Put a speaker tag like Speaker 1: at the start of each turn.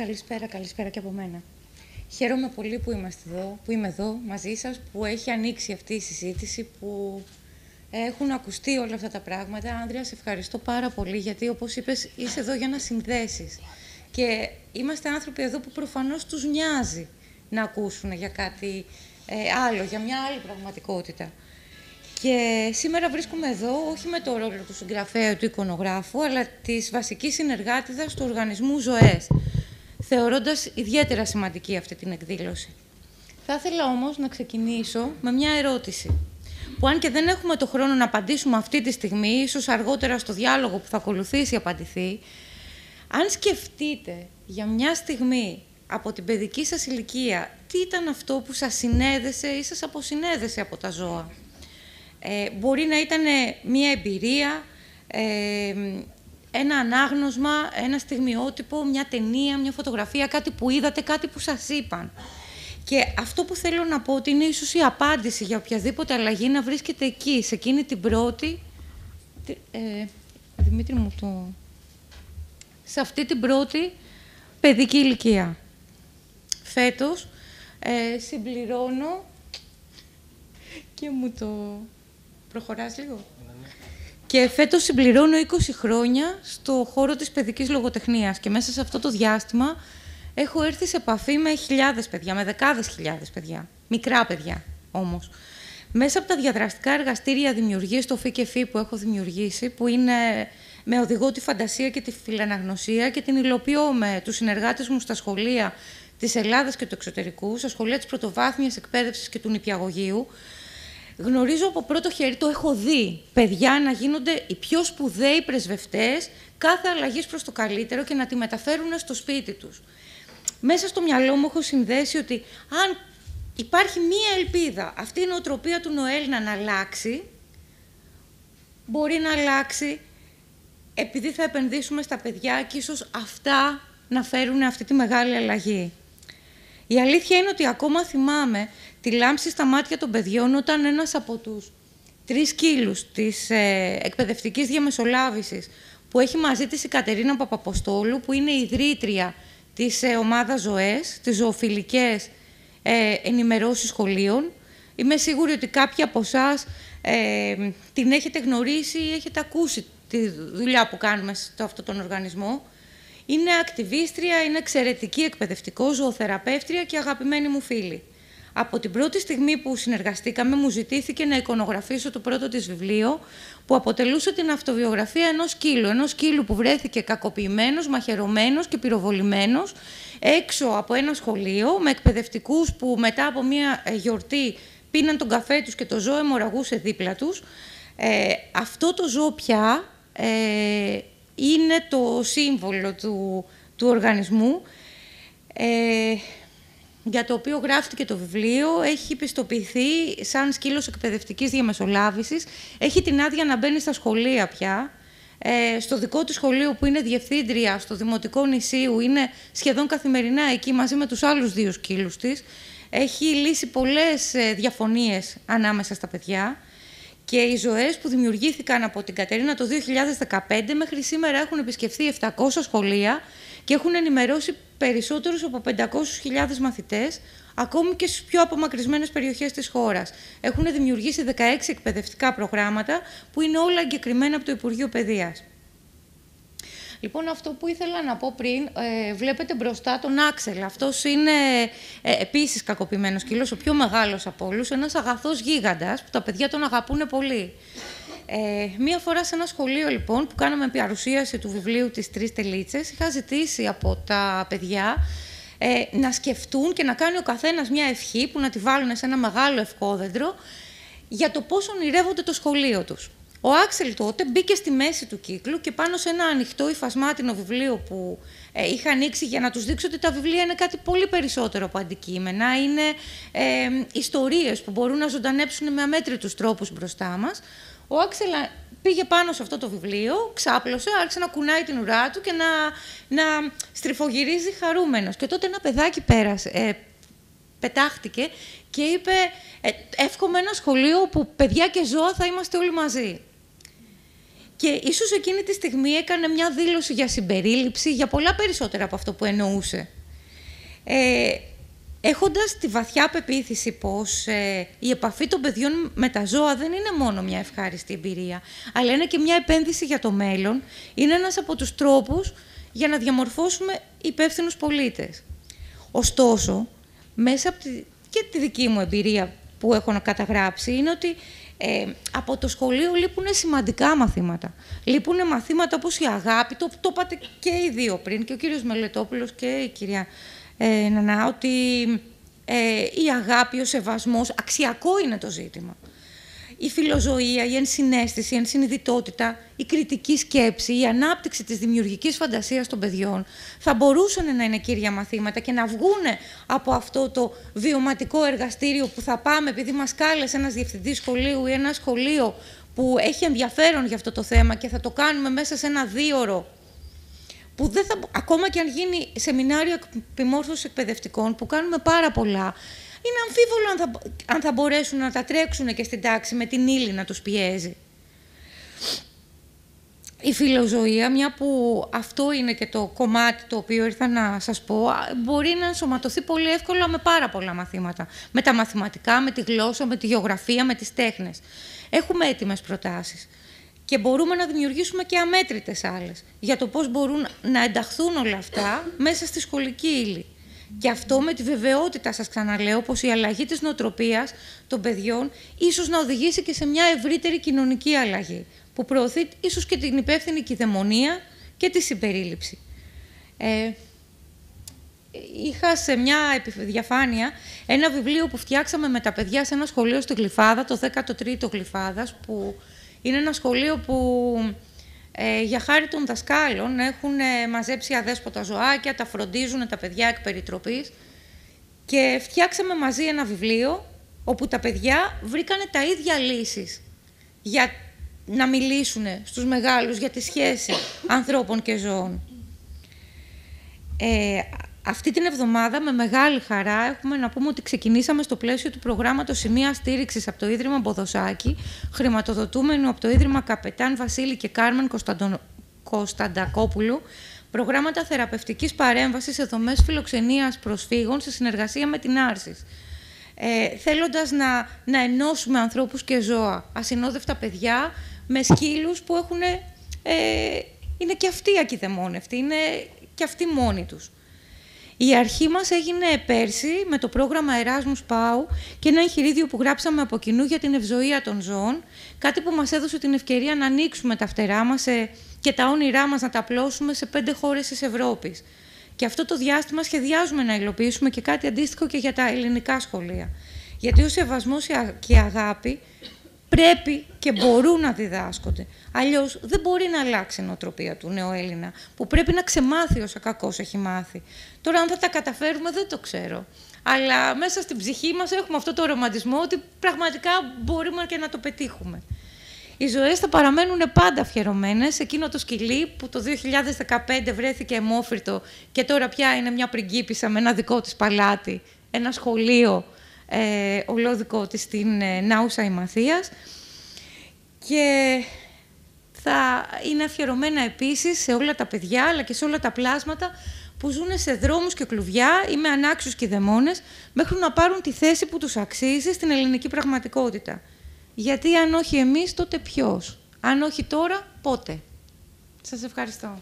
Speaker 1: Καλησπέρα και από μένα. Χαίρομαι πολύ που είμαι εδώ μαζί σας, που έχει ανοίξει αυτή η συζήτηση, που έχουν ακουστεί όλα αυτά τα πράγματα. Άνδρεια, σε ευχαριστώ πάρα πολύ, γιατί όπως είπες, είσαι εδώ για να συνδέσεις. Και είμαστε άνθρωποι εδώ που προφανώς τους νοιάζει να ακούσουν για κάτι άλλο, για μια άλλη πραγματικότητα. Και σήμερα βρίσκομαι εδώ, όχι με το ρόλο του συγγραφέα του εικονογράφου, αλλά της βασικής συνεργάτηδας του οργανισμού ΖΟΕΣ, θεωρώντας ιδιαίτερα σημαντική αυτή την εκδήλωση. Θα ήθελα όμως να ξεκινήσω με μια ερώτηση, που αν και δεν έχουμε το χρόνο να απαντήσουμε αυτή τη στιγμή, ίσως αργότερα στο διάλογο που θα ακολουθήσει απαντηθεί, αν σκεφτείτε για μια στιγμή από την παιδική σας ηλικία, τι ήταν αυτό που σας συνέδεσε ή σας αποσυνέδεσε από τα ζώα. Μπορεί να ήταν μια εμπειρία, ένα ανάγνωσμα, ένα στιγμιότυπο, μια ταινία, μια φωτογραφία, κάτι που είδατε, κάτι που σας είπαν. Και αυτό που θέλω να πω ότι είναι ίσως η απάντηση για οποιαδήποτε αλλαγή να βρίσκεται εκεί, σε εκείνη την πρώτη... Δημήτρη μου, σε αυτή την πρώτη παιδική ηλικία. Φέτος συμπληρώνω και μου το... Προχωράς λίγο. Και φέτος συμπληρώνω 20 χρόνια στο χώρο της παιδικής λογοτεχνίας και μέσα σε αυτό το διάστημα έχω έρθει σε επαφή με χιλιάδες παιδιά, με δεκάδες χιλιάδες παιδιά, μικρά παιδιά όμως. Μέσα από τα διαδραστικά εργαστήρια δημιουργίας στο ΦΚΕΦΗ που έχω δημιουργήσει, που είναι με οδηγό τη φαντασία και τη φιλαναγνωσία και την υλοποιώ με τους συνεργάτες μου στα σχολεία της Ελλάδας και του εξωτερικού, στα σχολεία της πρωτοβάθμιας εκπαίδευσης και του νηπιαγωγείου, γνωρίζω από πρώτο χέρι, το έχω δει, παιδιά να γίνονται οι πιο σπουδαίοι πρεσβευτές κάθε αλλαγής προς το καλύτερο και να τη μεταφέρουν στο σπίτι τους. Μέσα στο μυαλό μου έχω συνδέσει ότι αν υπάρχει μία ελπίδα αυτή η νοοτροπία του Νοέλ να αλλάξει, μπορεί να αλλάξει επειδή θα επενδύσουμε στα παιδιά και ίσως αυτά να φέρουν αυτή τη μεγάλη αλλαγή. Η αλήθεια είναι ότι ακόμα θυμάμαι τη λάμψη στα μάτια των παιδιών όταν ένας από τους 3 σκύλους της εκπαιδευτικής διαμεσολάβησης που έχει μαζί της η Κατερίνα Παπαποστόλου, που είναι η ιδρύτρια της ομάδας ΖΟΕΣ, τις ζωοφιλικές ενημερώσεις σχολείων. Είμαι σίγουρη ότι κάποιοι από εσάς την έχετε γνωρίσει ή έχετε ακούσει τη δουλειά που κάνουμε σε αυτόν τον οργανισμό. Είναι ακτιβίστρια, είναι εξαιρετική εκπαιδευτικός, ζωοθεραπεύτρια και αγαπημένη μου φίλη. Από την πρώτη στιγμή που συνεργαστήκαμε, μου ζητήθηκε να εικονογραφήσω το πρώτο της βιβλίο, που αποτελούσε την αυτοβιογραφία ενός σκύλου που βρέθηκε κακοποιημένος, μαχαιρωμένος και πυροβολημένος έξω από ένα σχολείο, με εκπαιδευτικούς που μετά από μια γιορτή πίναν τον καφέ τους και το ζώο αιμορραγούσε δίπλα τους. Αυτό το ζώο πια είναι το σύμβολο του οργανισμού, για το οποίο γράφτηκε το βιβλίο. Έχει πιστοποιηθεί σαν σκύλος εκπαιδευτικής διαμεσολάβησης. Έχει την άδεια να μπαίνει στα σχολεία πια. Στο δικό του σχολείο που είναι διευθύντρια στο Δημοτικό Νησίου, είναι σχεδόν καθημερινά εκεί μαζί με τους άλλους 2 σκύλους της. Έχει λύσει πολλές διαφωνίες ανάμεσα στα παιδιά. Και οι ΖΟΕΣ που δημιουργήθηκαν από την Κατερίνα το 2015 μέχρι σήμερα έχουν επισκεφθεί 700 σχολεία και έχουν ενημερώσει περισσότερους από 500.000 μαθητές, ακόμη και στις πιο απομακρυσμένες περιοχές της χώρας. Έχουν δημιουργήσει 16 εκπαιδευτικά προγράμματα που είναι όλα εγκεκριμένα από το Υπουργείο Παιδείας. Λοιπόν, αυτό που ήθελα να πω πριν, βλέπετε μπροστά τον Άξελ. Αυτός είναι επίσης κακοποιημένος σκύλος, ο πιο μεγάλος από όλους, ένας αγαθός γίγαντας που τα παιδιά τον αγαπούν πολύ. Μία φορά σε ένα σχολείο, λοιπόν, που κάναμε παρουσίαση του βιβλίου της 3 τελίτσες, είχα ζητήσει από τα παιδιά να σκεφτούν και να κάνει ο καθένας μια ευχή που να τη βάλουν σε ένα μεγάλο ευχόδεντρο για το πώς ονειρεύονται το σχολείο τους. Ο Άξελ τότε μπήκε στη μέση του κύκλου και πάνω σε ένα ανοιχτό υφασμάτινο βιβλίο που είχα ανοίξει για να τους δείξω ότι τα βιβλία είναι κάτι πολύ περισσότερο από αντικείμενα. Είναι ιστορίες που μπορούν να ζωντανέψουν με αμέτρητους τρόπους μπροστά μας. Ο Άξελ πήγε πάνω σε αυτό το βιβλίο, ξάπλωσε, άρχισε να κουνάει την ουρά του και να στριφογυρίζει χαρούμενος. Και τότε ένα παιδάκι πετάχτηκε και είπε «Εύχομαι ένα σχολείο που παιδιά και ζώα θα είμαστε όλοι μαζί». Και ίσως εκείνη τη στιγμή έκανε μια δήλωση για συμπερίληψη, για πολλά περισσότερα από αυτό που εννοούσε. Έχοντας τη βαθιά πεποίθηση πως η επαφή των παιδιών με τα ζώα δεν είναι μόνο μια ευχάριστη εμπειρία, αλλά είναι και μια επένδυση για το μέλλον, είναι ένας από τους τρόπους για να διαμορφώσουμε υπεύθυνους πολίτες. Ωστόσο, μέσα από και τη δική μου εμπειρία που έχω καταγράψει, είναι ότι από το σχολείο λείπουν σημαντικά μαθήματα. Λείπουν μαθήματα όπως η αγάπη, το είπατε και οι δύο πριν, και ο κύριος Μελετόπουλος και η κυρία Νανά, ότι η αγάπη, ο σεβασμός, αξιακό είναι το ζήτημα. Η φιλοζωία, η ενσυναίσθηση, η ενσυνειδητότητα, η κριτική σκέψη, η ανάπτυξη της δημιουργικής φαντασίας των παιδιών θα μπορούσαν να είναι κύρια μαθήματα και να βγουν από αυτό το βιωματικό εργαστήριο που θα πάμε επειδή μας κάλεσε ένας διευθυντής σχολείου ή ένα σχολείο που έχει ενδιαφέρον για αυτό το θέμα και θα το κάνουμε μέσα σε ένα 2ωρο, που δεν θα, ακόμα και αν γίνει σεμινάριο επιμόρφωσης εκπαιδευτικών, που κάνουμε πάρα πολλά, είναι αμφίβολο αν θα μπορέσουν να τα τρέξουν και στην τάξη με την ύλη να τους πιέζει. Η φιλοζωία, μια που αυτό είναι και το κομμάτι το οποίο ήρθα να σας πω, μπορεί να ενσωματωθεί πολύ εύκολα με πάρα πολλά μαθήματα. Με τα μαθηματικά, με τη γλώσσα, με τη γεωγραφία, με τις τέχνες. Έχουμε έτοιμες προτάσεις. Και μπορούμε να δημιουργήσουμε και αμέτρητες άλλες για το πώς μπορούν να ενταχθούν όλα αυτά μέσα στη σχολική ύλη. Και αυτό με τη βεβαιότητα, σας ξαναλέω, πως η αλλαγή της νοοτροπίας των παιδιών ίσως να οδηγήσει και σε μια ευρύτερη κοινωνική αλλαγή, που προωθεί ίσως και την υπεύθυνη κηδαιμονία και τη συμπερίληψη. Είχα σε μια διαφάνεια ένα βιβλίο που φτιάξαμε με τα παιδιά σε ένα σχολείο στη Γλυφάδα, το 13ο Γλυφάδας, που είναι ένα σχολείο που για χάρη των δασκάλων έχουν μαζέψει αδέσποτα ζωάκια, τα φροντίζουν τα παιδιά εκ περιτροπής και φτιάξαμε μαζί ένα βιβλίο όπου τα παιδιά βρήκανε τα ίδια λύσεις για να μιλήσουν στους μεγάλους για τη σχέση ανθρώπων και ζώων. Αυτή την εβδομάδα με μεγάλη χαρά έχουμε να πούμε ότι ξεκινήσαμε στο πλαίσιο του προγράμματος Σημεία Στήριξης από το Ίδρυμα Μποδοσάκη, χρηματοδοτούμενο από το Ίδρυμα Καπετάν Βασίλη και Κάρμεν Κωνσταντακόπουλου, προγράμματα θεραπευτικής παρέμβασης σε δομές φιλοξενίας προσφύγων σε συνεργασία με την Άρσης. Θέλοντας να ενώσουμε ανθρώπους και ζώα, ασυνόδευτα παιδιά με σκύλους που είναι και αυτοί ακηδεμόνευτοι, είναι και αυτοί μόνοι τους. Η αρχή μας έγινε πέρσι με το πρόγραμμα Erasmus Pau και ένα εγχειρίδιο που γράψαμε από κοινού για την ευζοία των ζώων, κάτι που μας έδωσε την ευκαιρία να ανοίξουμε τα φτερά μας και τα όνειρά μας να τα απλώσουμε σε 5 χώρες της Ευρώπης. Και αυτό το διάστημα σχεδιάζουμε να υλοποιήσουμε και κάτι αντίστοιχο και για τα ελληνικά σχολεία. Γιατί ο σεβασμός και η αγάπη πρέπει και μπορούν να διδάσκονται. Αλλιώς δεν μπορεί να αλλάξει η νοοτροπία του νεοέλληνα, που πρέπει να ξεμάθει όσα κακώς έχει μάθει. Τώρα, αν θα τα καταφέρουμε, δεν το ξέρω. Αλλά μέσα στην ψυχή μας έχουμε αυτό το ρομαντισμό ότι πραγματικά μπορούμε και να το πετύχουμε. Οι ζωές θα παραμένουν πάντα αφιερωμένες σε εκείνο το σκυλί που το 2015 βρέθηκε αιμόφυρτο και τώρα πια είναι μια πριγκίπισσα με ένα δικό της παλάτι, ένα σχολείο ολόδικό της στην Νάουσα Ημαθίας, και θα είναι αφιερωμένα επίσης σε όλα τα παιδιά αλλά και σε όλα τα πλάσματα που ζουν σε δρόμους και κλουβιά ή με ανάξιους κηδεμόνες μέχρι να πάρουν τη θέση που τους αξίζει στην ελληνική πραγματικότητα. Γιατί αν όχι εμείς, τότε ποιος? Αν όχι τώρα, πότε? Σας ευχαριστώ.